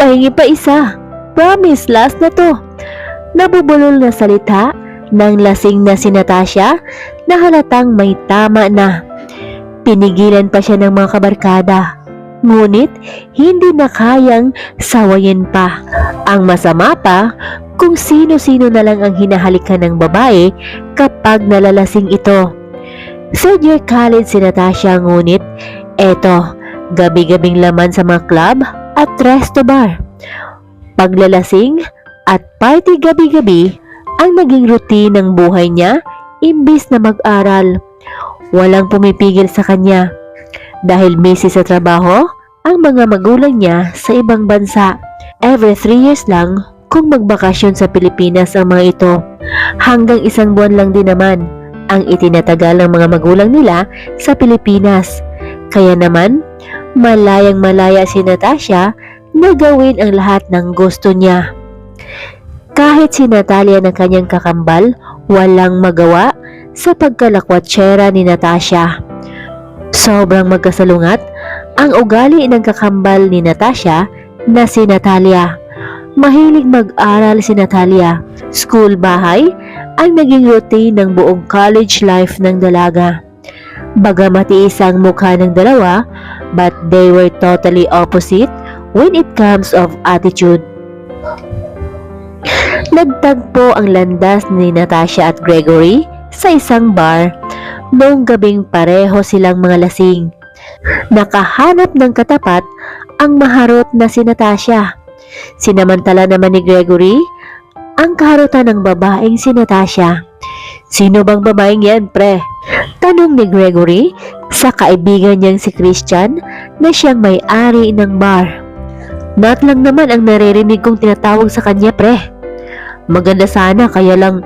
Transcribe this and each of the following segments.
pahingi pa isa. Promise, last na to. Nabubulol na salita ng lasing na si Natasha na halatang may tama na. Pinigilan pa siya ng mga kabarkada. Ngunit hindi na kayang sawayin pa. Ang masama pa, kung sino-sino na lang ang hinahalikan ng babae kapag nalalasing ito. Third year college si Natasha, ngunit eto, gabi-gabing laman sa mga club at resto bar. Paglalasing at party gabi-gabi ang naging routine ng buhay niya imbis na mag-aral. Walang pumipigil sa kanya dahil busy sa trabaho ang mga magulang niya sa ibang bansa. Every 3 years lang kung magbakasyon sa Pilipinas ang mga ito. Hanggang 1 buwan lang din naman ang itinatagal ng mga magulang nila sa Pilipinas. Kaya naman, malayang-malaya si Natasha na gawin ang lahat ng gusto niya. Kahit si Natalia na kanyang kakambal, walang magawa sa pagkalakwatsera ni Natasha. Sobrang magkasalungat ang ugali ng kakambal ni Natasha na si Natalia. Mahilig mag-aral si Natalia. School-bahay ang naging routine ng buong college life ng dalaga. Bagamat iisang mukha ng dalawa, but they were totally opposite when it comes of attitude. Nagtagpo ang landas ni Natasha at Gregory sa isang bar noong gabing pareho silang mga lasing. Nakahanap ng katapat ang maharot na si Natasha. Sinamantala naman ni Gregory ang kaharutan ng babaeng si Natasha. Sino bang babaeng yan, pre? Tanong ni Gregory sa kaibigan niyang si Christian na siyang may-ari ng bar. Not lang naman ang naririnig kong tinatawag sa kanya, pre. Maganda sana, kaya lang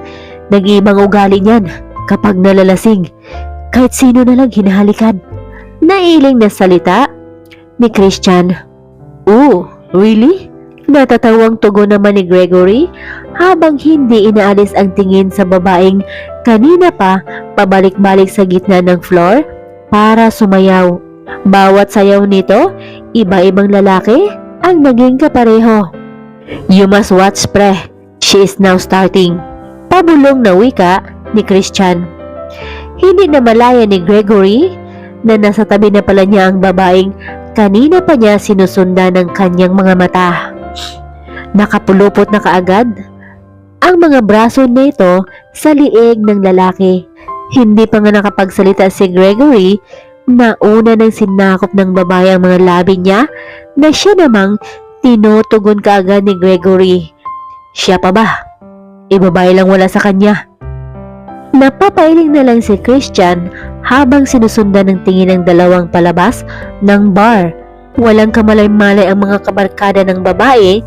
nag-iibang ugali niyan kapag nalalasing. Kahit sino na lang hinahalikan. Nailing na salita ni Christian. Oh, really? Natatawang tugon naman ni Gregory habang hindi inaalis ang tingin sa babaeng kanina pa pabalik-balik sa gitna ng floor para sumayaw. Bawat sayaw nito, iba-ibang lalaki ang naging kapareho. You must watch, pre. She is now starting. Pabulong na wika ni Christian. Hindi na malaya ni Gregory na nasa tabi na pala niya ang babaeng kanina pa niya sinusundan ng kanyang mga mata. Nakapulupot na kaagad ang mga braso nito sa liig ng lalaki. Hindi pa nga nakapagsalita si Gregory na una nang sinakop ng babae ang mga labi niya na siya namang tinutugon kaagad ni Gregory. Siya pa ba? Ibabae lang wala sa kanya. Napapailing na lang si Christian habang sinusundan ng tingin ng dalawang palabas ng bar. Walang kamalay-malay ang mga kabarkada ng babae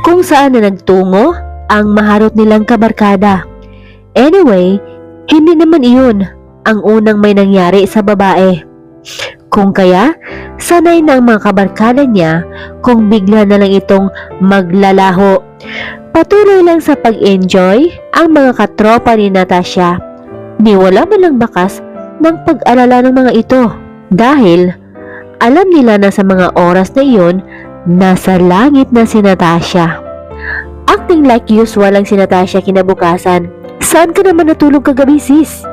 kung saan na nagtungo ang maharot nilang kabarkada. Anyway, hindi naman iyon ang unang may nangyari sa babae. Kung kaya, sanay na ang mga kabarkada niya kung bigla na lang itong maglalaho. Patuloy lang sa pag-enjoy ang mga katropa ni Natasha. Di wala man lang bakas ng pag-alala ng mga ito dahil alam nila na sa mga oras na iyon, nasa langit na si Natasha. Acting like usual lang si Natasha kinabukasan. Saan ka naman natulog kagabi, sis?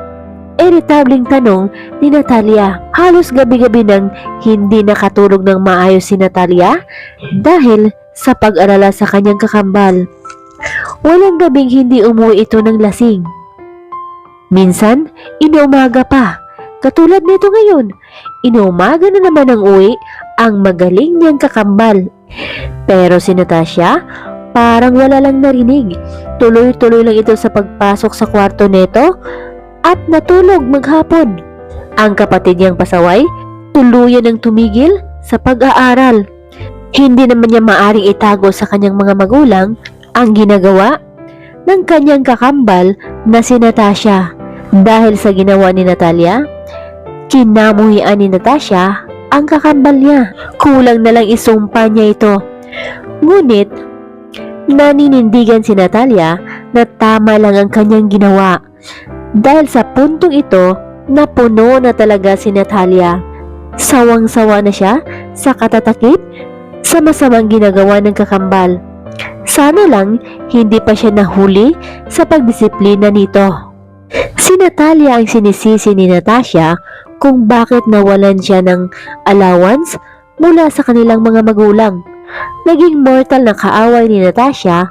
Irritabling tanong ni Natalia. Halos gabi-gabi nang hindi nakatulog ng maayos si Natalia dahil sa pag-alala sa kanyang kakambal. Walang gabing hindi umuwi ito ng lasing. Minsan, inuumaga pa. Katulad nito ngayon, inuumaga na naman ang uwi ang magaling niyang kakambal. Pero si Natasha, parang wala lang narinig. Tuloy-tuloy lang ito sa pagpasok sa kwarto nito at natulog maghapon. Ang kapatid niyang pasaway, tuluyan ang tumigil sa pag-aaral. Hindi naman niya maaring itago sa kanyang mga magulang ang ginagawa ng kanyang kakambal na si Natasha. Dahil sa ginawa ni Natalia, kinamuhian ni Natasha ang kakambal niya. Kulang na lang isumpa niya ito. Ngunit, naninindigan si Natalia na tama lang ang kanyang ginawa. Dahil sa puntong ito, napuno na talaga si Natalia. Sawang-sawa na siya sa katatakip sa masamang ginagawa ng kakambal. Sana lang hindi pa siya nahuli sa pagdisiplina nito. Si Natalia ang sinisisi ni Natasha kung bakit nawalan siya ng allowance mula sa kanilang mga magulang. Naging mortal na kaaway ni Natasha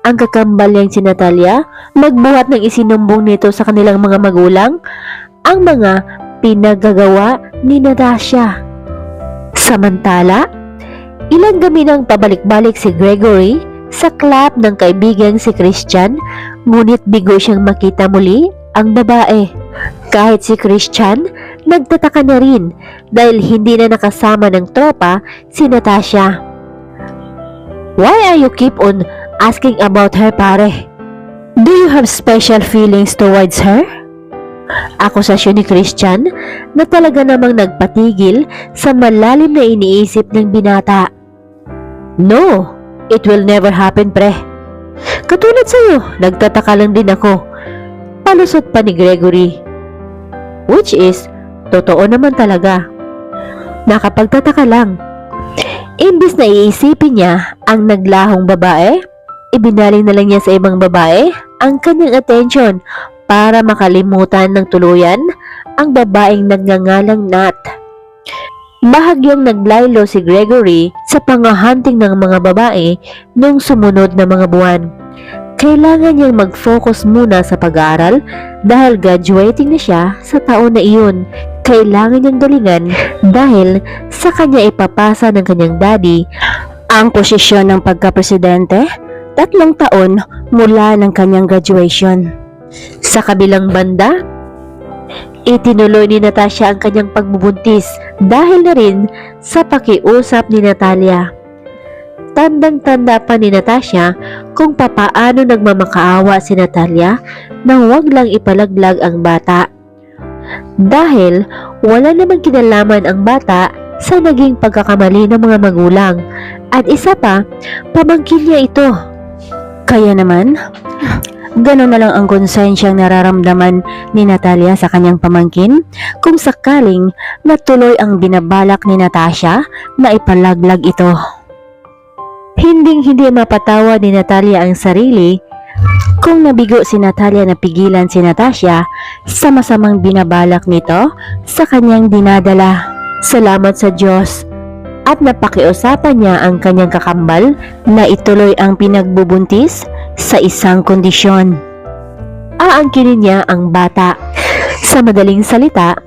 ang kakambal niyang si Natalia, magbuhat ng isinumbong nito sa kanilang mga magulang ang mga pinagagawa ni Natasha. Samantala, ilang gabi nang pabalik-balik si Gregory sa club ng kaibigang si Christian, ngunit bigo siyang makita muli ang babae. Kahit si Christian, nagtataka na rin dahil hindi na nakasama ng tropa si Natasha. Why are you keep on asking about her, pare? Do you have special feelings towards her? Akusasyon ni Christian na talaga namang nagpatigil sa malalim na iniisip ng binata. No, it will never happen, pre. Katulad sa'yo, nagtataka lang din ako. Palusot pa ni Gregory. Which is, totoo naman talaga. Nakapagtataka lang. Imbis na iisipin niya ang naglahong babae, ibinaling na lang niya sa ibang babae ang kanyang atensyon para makalimutan ng tuluyan ang babaeng nagngangalang Nat. Bahagyang naglaylo si Gregory sa pangahunting ng mga babae nung sumunod na mga buwan. Kailangan niyang mag-focus muna sa pag-aaral dahil graduating na siya sa taon na iyon. Kailangan niyang galingan dahil sa kanya ipapasa ng kanyang daddy ang posisyon ng pagka-presidente 3 taon mula ng kanyang graduation. Sa kabilang banda, itinuloy ni Natasha ang kanyang pagbubuntis dahil na rin sa pakiusap ni Natalia. Tandang-tanda pa ni Natasha kung papaano nagmamakaawa si Natalia na huwag lang ipalaglag ang bata. Dahil wala namang kinalaman ang bata sa naging pagkakamali ng mga magulang at isa pa, pamangkin niya ito. Kaya naman, gano'n na lang ang konsensyang nararamdaman ni Natalia sa kanyang pamangkin kung sakaling natuloy ang binabalak ni Natasha na ipalaglag ito. Hinding-hindi mapatawa ni Natalia ang sarili kung nabigo si Natalia na pigilan si Natasha sa masamang binabalak nito sa kanyang dinadala. Salamat sa Diyos at napakiusapan niya ang kanyang kakambal na ituloy ang pinagbubuntis sa isang kondisyon. Aangkinin niya ang bata. Sa madaling salita,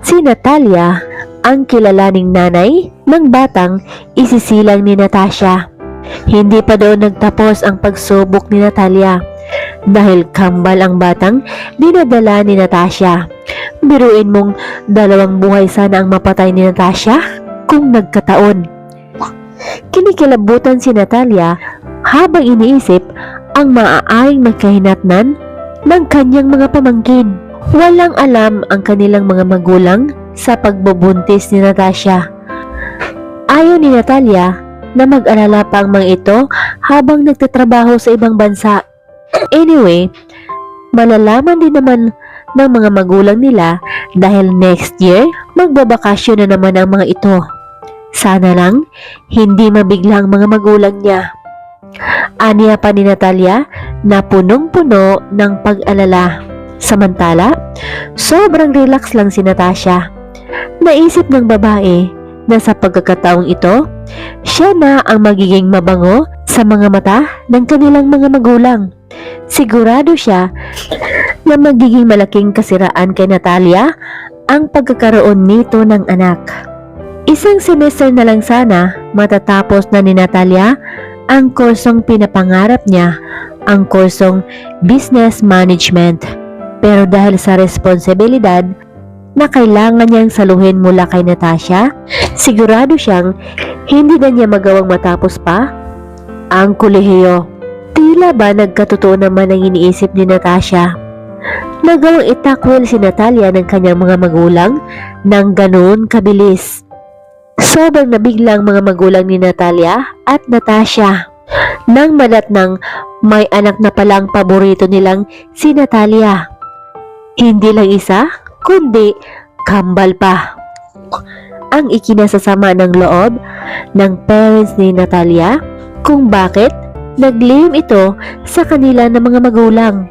si Natalia ang kilalaning nanay ng batang isisilang ni Natasha. Hindi pa doon nagtapos ang pagsubok ni Natalia dahil kambal ang batang dinadala ni Natasha. Biruin mong 2 buhay sana ang mapatay ni Natasha kung nagkataon. Kinikilabutan si Natalia habang iniisip ang maaaring magkahinatnan ng kanyang mga pamangkin. Walang alam ang kanilang mga magulang sa pagbubuntis ni Natasha. Ayaw ni Natalia na mag-alala pa ang mga ito habang nagtatrabaho sa ibang bansa. Anyway, malalaman din naman ng mga magulang nila dahil next year magbabakasyon na naman ang mga ito. Sana lang hindi mabigla ang mga magulang niya. Aniya pa ni Natalia na punong-puno ng pag-alala. Samantala, sobrang relax lang si Natasha. Naisip ng babae na sa pagkakataong ito, siya na ang magiging mabango sa mga mata ng kanilang mga magulang. Sigurado siya na magiging malaking kasiraan kay Natalia ang pagkakaroon nito ng anak. Isang semester na lang sana matatapos na ni Natalia ang kursong pinapangarap niya, ang kursong Business Management. Pero dahil sa responsibilidad na kailangan niyang saluhin mula kay Natasha, sigurado siyang hindi na niya magawang matapos pa ang kolehiyo. Tila ba nagkatotoo naman ang iniisip ni Natasha? Nagawang itakwil si Natalia ng kanyang mga magulang ng ganoon kabilis. Sobrang nabigla ang mga magulang ni Natalia at Natasha nang malat ng may anak na palang paborito nilang si Natalia. Hindi lang isa, kundi kambal pa. ang ikinasasama ng loob ng parents ni Natalia kung bakit naglihim ito sa kanila ng mga magulang.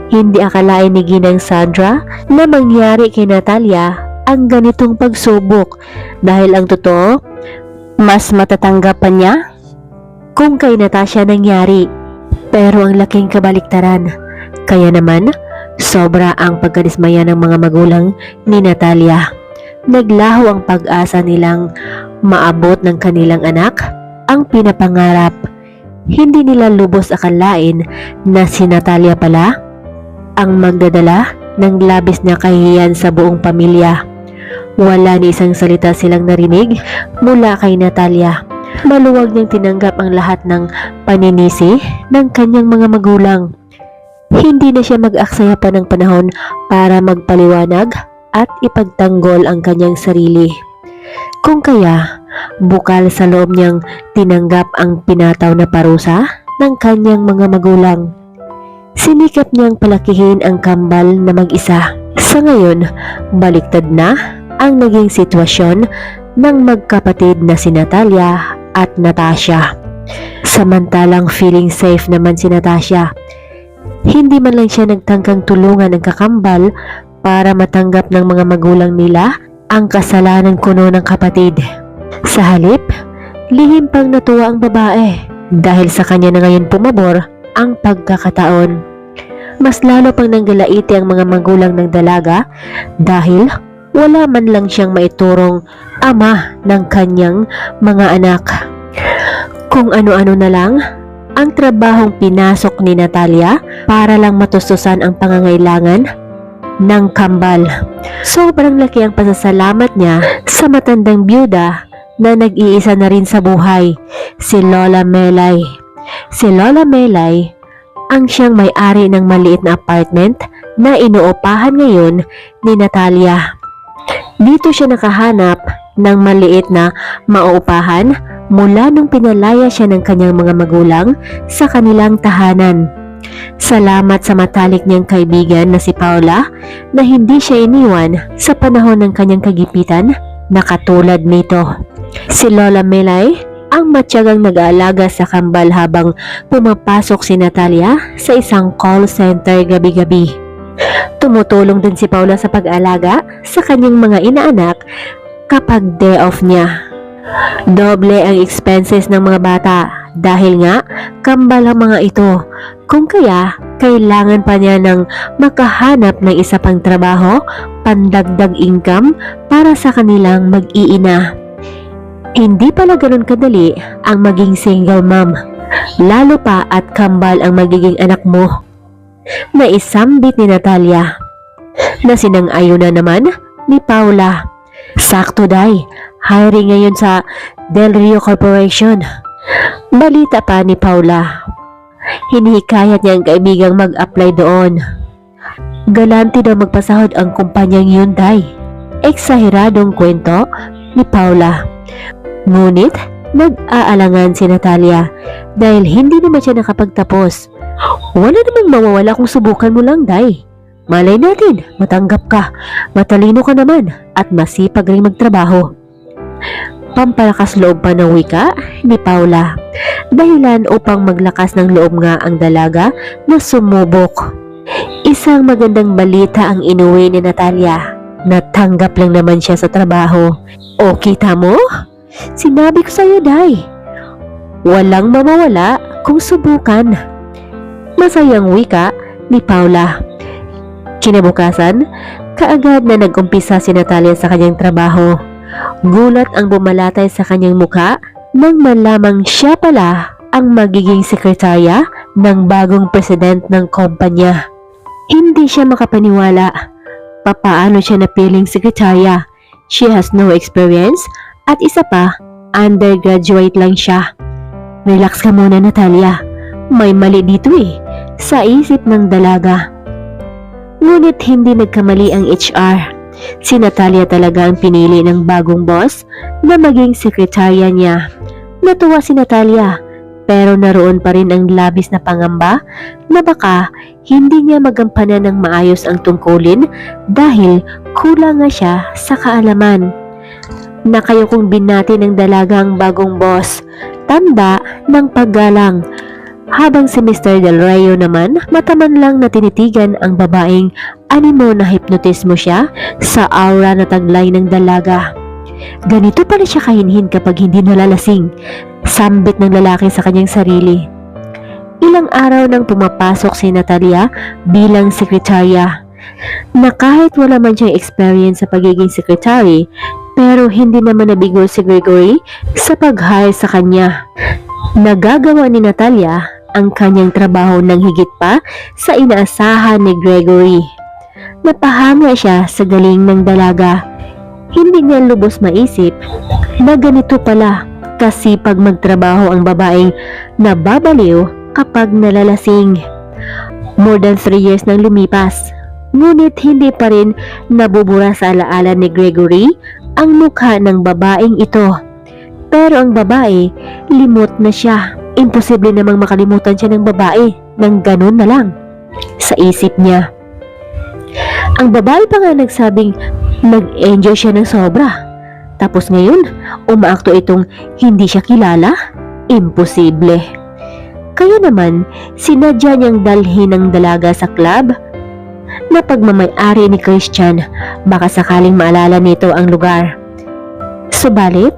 Hindi akalain ni Ginang Sandra na mangyari kay Natalia ang ganitong pagsubok dahil ang totoo, mas matatanggap pa niya kung kay Natasha nangyari. Pero ang laking kabaliktaran, kaya naman sobra ang pagkadismaya ng mga magulang ni Natalia. Naglaho ang pag-asa nilang maabot ng kanilang anak ang pinapangarap. Hindi nila lubos akalain na si Natalia pala ang magdadala ng labis na kahihiyan sa buong pamilya. Wala ni isang salita silang narinig mula kay Natalia. Maluwag niyang tinanggap ang lahat ng paninisi ng kanyang mga magulang. Hindi na siya mag-aksaya pa ng panahon para magpaliwanag at ipagtanggol ang kanyang sarili. Kung kaya, bukal sa loob niyang tinanggap ang pinataw na parusa ng kanyang mga magulang. Sinikap niyang palakihin ang kambal na mag-isa. Sa ngayon, baliktad na ang naging sitwasyon ng magkapatid na si Natalia at Natasha. Samantalang feeling safe naman si Natasha. Hindi man lang siya nagtangkang tulungan ang kakambal para matanggap ng mga magulang nila ang kasalanan kuno ng kapatid. Sa halip, lihim pang natuwa ang babae dahil sa kanya na ngayon pumabor ang pagkakataon. Mas lalo pang nanggalaiti ang mga magulang ng dalaga dahil wala man lang siyang maiturong ama ng kanyang mga anak. Kung ano-ano na lang ang trabahong pinasok ni Natalia para lang matustusan ang pangangailangan ng kambal. Sobrang laki ang pasasalamat niya sa matandang byuda na nag-iisa na rin sa buhay, si Lola Melay. Si Lola Melay ang siyang may-ari ng maliit na apartment na inuupahan ngayon ni Natalia. Dito siya nakahanap ng maliit na mauupahan mula nung pinalaya siya ng kanyang mga magulang sa kanilang tahanan. Salamat sa matalik niyang kaibigan na si Paula na hindi siya iniwan sa panahon ng kanyang kagipitan na katulad nito. Si Lola Melay ang matyagang nag-aalaga sa kambal habang pumapasok si Natalia sa isang call center gabi-gabi. Tumutulong din si Paula sa pag-alaga sa kanyang mga inaanak kapag day off niya. Doble ang expenses ng mga bata dahil nga kambal ang mga ito. Kung kaya, kailangan pa niya ng makahanap ng isa pang trabaho, pandagdag income para sa kanilang mag-iina. Hindi pala ganun kadali ang maging single mom, lalo pa at kambal ang magiging anak mo. Naisambit ni Natalia na sinang-ayon na naman ni Paula. Sakto day, hiring ngayon sa Del Rio Corporation. Balita pa ni Paula. Hinihikayat niya ang kaibigang mag-apply doon. Galante daw magpasahod ang kumpanyang yun, day. Eksaheradong kwento ni Paula. Ngunit, nag-aalangan si Natalia dahil hindi naman siya nakapagtapos. Wala namang mawawala kung subukan mo lang, day. Malay natin, matanggap ka, matalino ka naman, at masipag rin magtrabaho. Pampalakas loob pa ng wika ni Paula. Dahilan upang maglakas ng loob nga ang dalaga na sumubok. Isang magandang balita ang inuwi ni Natalia. Natanggap lang naman siya sa trabaho. O kita mo? Sinabi ko sa'yo, day. Walang mawawala kung subukan. Masayang wika ni Paula. Kinabukasan, kaagad na nag-umpisa si Natalia sa kanyang trabaho. Gulat ang bumalatay sa kanyang mukha nang malamang siya pala ang magiging sekretarya ng bagong president ng kumpanya. Hindi siya makapaniwala. Papaano siya napiling sekretarya? She has no experience at isa pa, undergraduate lang siya. Relax ka muna, Natalia. May mali dito sa isip ng dalaga. Ngunit hindi nagkamali ang HR. Si Natalia talaga ang pinili ng bagong boss na maging sekretarya niya. Natuwa si Natalia, pero naroon pa rin ang labis na pangamba na baka hindi niya magampanan ng maayos ang tungkulin dahil kulang nga siya sa kaalaman. na kayo kong binati ng dalagang bagong boss. Tanda ng paggalang. Habang si Mr. Del Rio naman, mataman lang na tinitigan ang babaeng animo na hipnotismo siya sa aura na taglay ng dalaga. Ganito pala siya kahinhin kapag hindi nalalasing, sambit ng lalaki sa kanyang sarili. Ilang araw nang pumapasok si Natalia bilang sekretarya, na kahit wala man siyang experience sa pagiging secretary, pero hindi naman nabigo si Gregory sa pag-hire sa kanya. Nagagawa ni Natalia ang kanyang trabaho ng higit pa sa inaasahan ni Gregory. Napahanga siya sa galing ng dalaga. Hindi niya lubos maisip na ganito pala kasipag magtrabaho ang babaeng nababaliw kapag nalalasing. More than 3 years nang lumipas, ngunit hindi pa rin nabubura sa alaala ni Gregory ang mukha ng babaeng ito. Pero ang babae, limot na siya. Imposible namang makalimutan siya ng babae nang ganun na lang sa isip niya. Ang babae pa nga nagsabing nag-enjoy siya ng sobra. Tapos ngayon, umaakto itong hindi siya kilala? Imposible. Kaya naman, sinadya niyang dalhin ng dalaga sa club na pagmamay-ari ni Christian, baka sakaling maalala nito ang lugar. Subalit,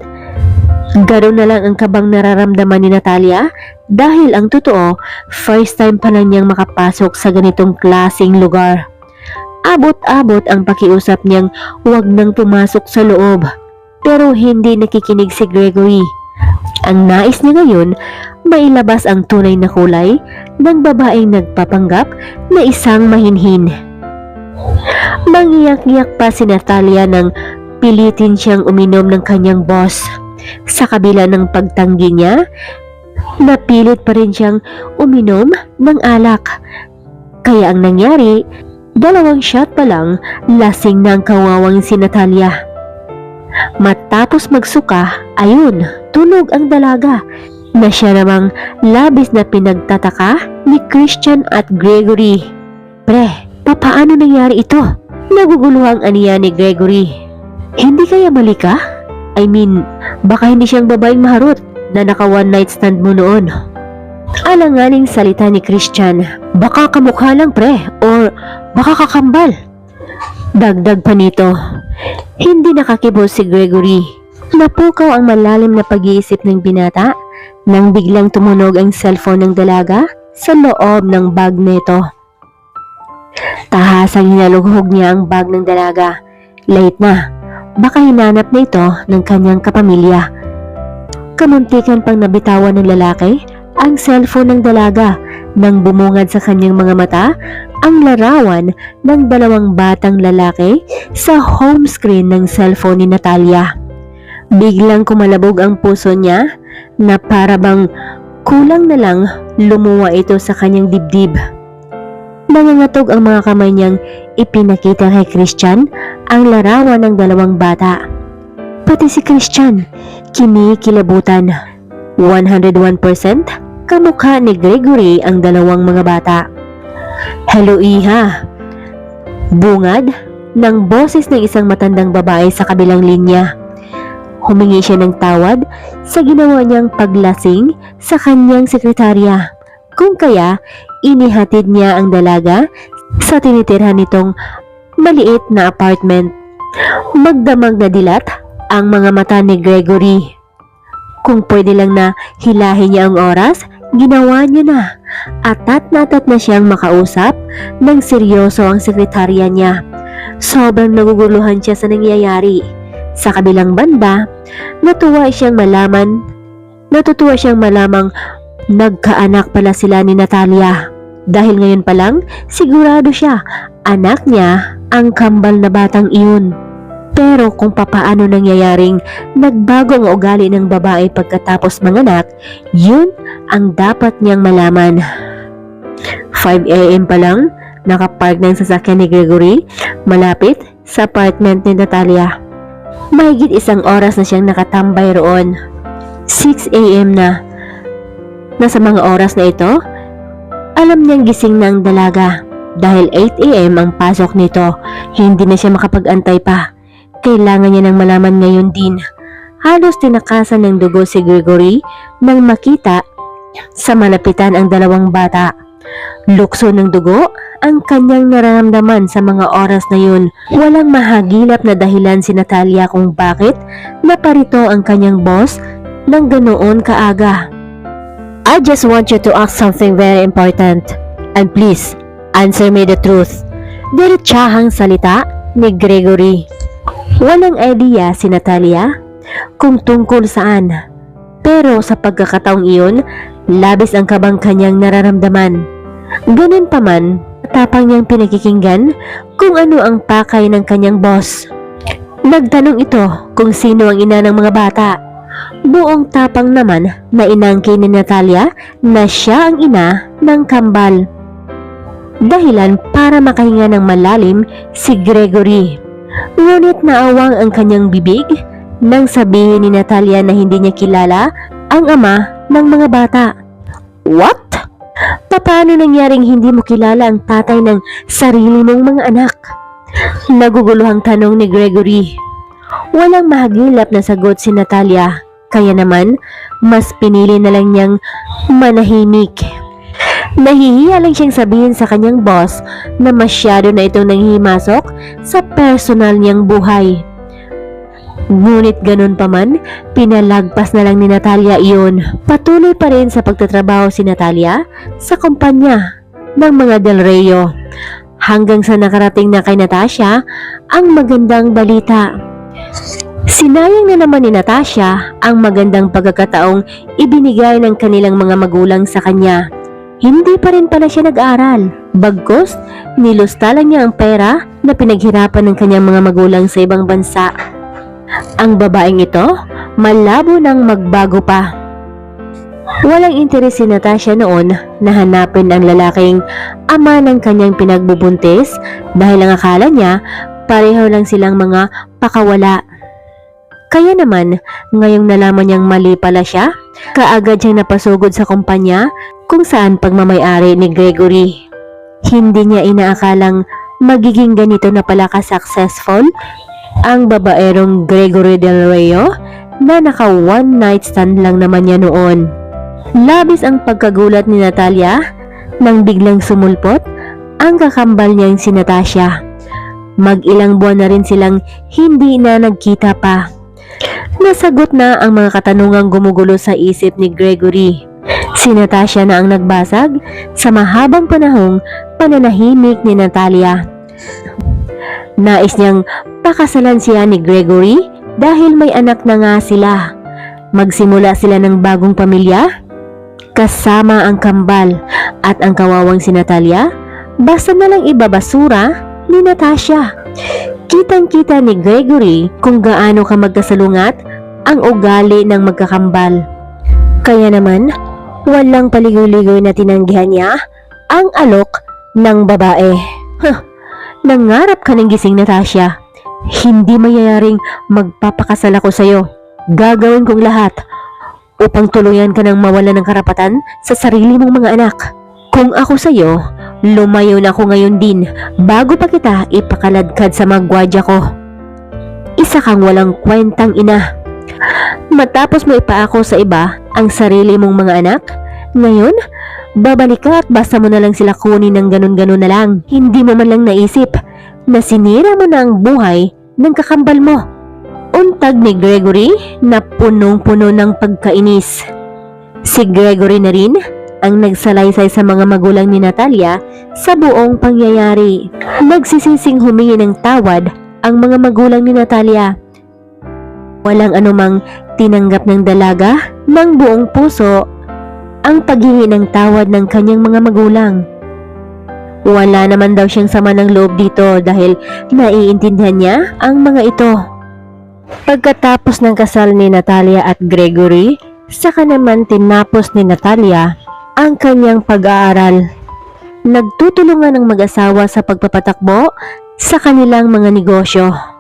gano'n na lang ang kabang nararamdaman ni Natalia dahil ang totoo, first time pa lang niyang makapasok sa ganitong klaseng lugar. Abot-abot ang pakiusap niyang huwag nang pumasok sa loob, pero hindi nakikinig si Gregory. Ang nais niya ngayon, mailabas ang tunay na kulay ng babaeng nagpapanggap na isang mahinhin. Mangiyak-iyak pa si Natalia nang pilitin siyang uminom ng kanyang boss. Sa kabila ng pagtanggi niya, napilit pa rin siyang uminom ng alak. Kaya ang nangyari, 2 shot pa lang, lasing na ang kawawang si Natalia. Matapos magsuka, ayun, tulog ang dalaga na siya namang labis na pinagtataka ni Christian at Gregory. Pre, papaano nangyari ito? Naguguluhang aniya ni Gregory. Hindi kaya mali ka? I mean, baka hindi siyang babaeng maharot na naka one night stand mo noon. Alanganing salita ni Christian, baka kamukha lang pre, or baka kakambal. Dagdag pa nito, hindi nakakibos si Gregory. Napukaw ang malalim na pag-iisip ng binata nang biglang tumunog ang cellphone ng dalaga sa loob ng bag nito. Tahasang hinalughog niya ang bag ng dalaga. Late na, baka hinanap na ito ng kanyang kapamilya. Kamuntikan pang nabitawan ng lalaki ang cellphone ng dalaga nang bumungad sa kanyang mga mata ang larawan ng 2 batang lalaki sa home screen ng cellphone ni Natalia. Biglang kumalabog ang puso niya na para bang kulang na lang lumuwa ito sa kanyang dibdib. Nangangatog ang mga kamay niyang ipinakita kay Christian ang larawan ng 2 bata. Pati si Christian, kinikilabutan. 101% kamukha ni Gregory ang 2 mga bata. Hello iha! Bungad ng boses ng isang matandang babae sa kabilang linya. Humingi siya ng tawad sa ginawa niyang paglasing sa kanyang sekretarya. Kung kaya, inihatid niya ang dalaga sa tinitirhan nitong maliit na apartment. Magdamag na dilat ang mga mata ni Gregory. Kung pwede lang na hilahin niya ang oras, ginawa niya na. Atat na siyang makausap ng seryoso ang sekretarya niya. Sobrang naguguluhan siya sa nangyayari. Sa kabilang banda, natutuwa siyang malamang nagkaanak pala sila ni Natalia. Dahil ngayon pa lang, sigurado siya, anak niya ang kambal na batang iyon. Pero kung papaano nangyayaring nagbago ang ugali ng babae pagkatapos manganak, yun ang dapat niyang malaman. 5 AM pa lang, nakapark na ang sasakyan ni Gregory malapit sa apartment ni Natalia. Mahigit 1 oras na siyang nakatambay roon. 6 AM na. Nasa mga oras na ito, alam niyang gising na ang dalaga. Dahil 8 AM ang pasok nito, hindi na siya makapag-antay pa. Kailangan niya nang malaman ngayon din Halos tinakasan ng dugo si Gregory nang makita sa malapitan ang dalawang bata. Lukso ng dugo ang kanyang nararamdaman sa mga oras na yun. Walang mahagilap na dahilan si Natalia kung bakit naparito ang kanyang boss ng ganoon kaaga. I just want you to ask something very important. And please, answer me the truth. Diretsahang salita ni Gregory. Walang idea si Natalia kung tungkol saan. Pero sa pagkakataong iyon, labis ang kabang kanyang nararamdaman. Ganun pa man, tapang niyang pinakikinggan kung ano ang pakay ng kanyang boss. Nagtanong ito kung sino ang ina ng mga bata. Buong tapang naman na inangkin ni Natalia na siya ang ina ng kambal. Dahilan para makahinga ng malalim si Gregory. Ngunit naawang ang kanyang bibig nang sabihin ni Natalia na hindi niya kilala ang ama ng mga bata. What? Paano nangyaring hindi mo kilala ang tatay ng sarili mong mga anak? Naguguluhang tanong ni Gregory. Walang mahagilap na sagot si Natalia, kaya naman mas pinili na lang niyang manahimik. Nahihiya lang siyang sabihin sa kanyang boss na masyado na itong nanghihimasok sa personal niyang buhay. Ngunit ganun pa man, pinalagpas na lang ni Natalia iyon. Patuloy pa rin sa pagtatrabaho si Natalia sa kumpanya ng mga Del Reo. Hanggang sa nakarating na kay Natasha ang magandang balita. Sinayang na naman ni Natasha ang magandang pagkakataong ibinigay ng kanilang mga magulang sa kanya. Hindi pa rin pala siya nag-aral. Bagkus, nilusta lang niya ang pera na pinaghirapan ng kanyang mga magulang sa ibang bansa. Ang babaeng ito, malabo nang magbago pa. Walang interes si Natasha noon na hanapin ang lalaking ama ng kanyang pinagbubuntis dahil ang akala niya pareho lang silang mga pakawala. Kaya naman, ngayong nalaman niyang mali pala siya, kaagad siyang napasugod sa kumpanya kung saan pagmamay-ari ni Gregory. Hindi niya inaakalang magiging ganito na pala ka-successful ang babaerong Gregory Del Reo na naka one night stand lang naman niya noon. Labis ang pagkagulat ni Natalia nang biglang sumulpot ang kakambal niyang si Natasha. Mag-ilang buwan na rin silang hindi na nagkita pa. Nasagot na ang mga katanungang gumugulo sa isip ni Gregory. Si Natasha na ang nagbasag sa mahabang panahong pananahimik ni Natalia. Nais niyang pakasalan siya ni Gregory dahil may anak na nga sila. Magsimula sila ng bagong pamilya kasama ang kambal at ang kawawang si Natalia basta na lang ibabasura ni Natasha. Kitang-kita ni Gregory kung gaano ka magkasalungat ang ugali ng magkakambal. Kaya naman, walang paligoy-ligoy na tinanggihan niya ang alok ng babae. Nangarap ka ng gising, Natasha. Hindi mayayaring magpapakasal ako sa'yo. Gagawin kong lahat upang tuluyan ka ng mawala ng karapatan sa sarili mong mga anak. Kung ako sa'yo, lumayo na ako ngayon din bago pa kita ipakaladkad sa magwadya ko. Isa kang walang kwentang ina. Matapos mo ipaako sa iba ang sarili mong mga anak, ngayon, babalik ka at basta mo na lang sila kunin ng ganun-ganun na lang. Hindi mo man lang naisip na sinira mo na ang buhay ng kakambal mo. Untag ni Gregory na punong-puno ng pagkainis. Si Gregory na rin ang nagsalaysay sa mga magulang ni Natalia sa buong pangyayari. Nagsisising humingi ng tawad ang mga magulang ni Natalia. Walang anumang tinanggap ng dalaga ng buong puso ang paghingi ng tawad ng kanyang mga magulang. Wala naman daw siyang sama ng loob dito dahil naiintindihan niya ang mga ito. Pagkatapos ng kasal ni Natalia at Gregory, saka naman tinapos ni Natalia ang kanyang pag-aaral. Nagtutulungan ng mag-asawa sa pagpapatakbo sa kanilang mga negosyo.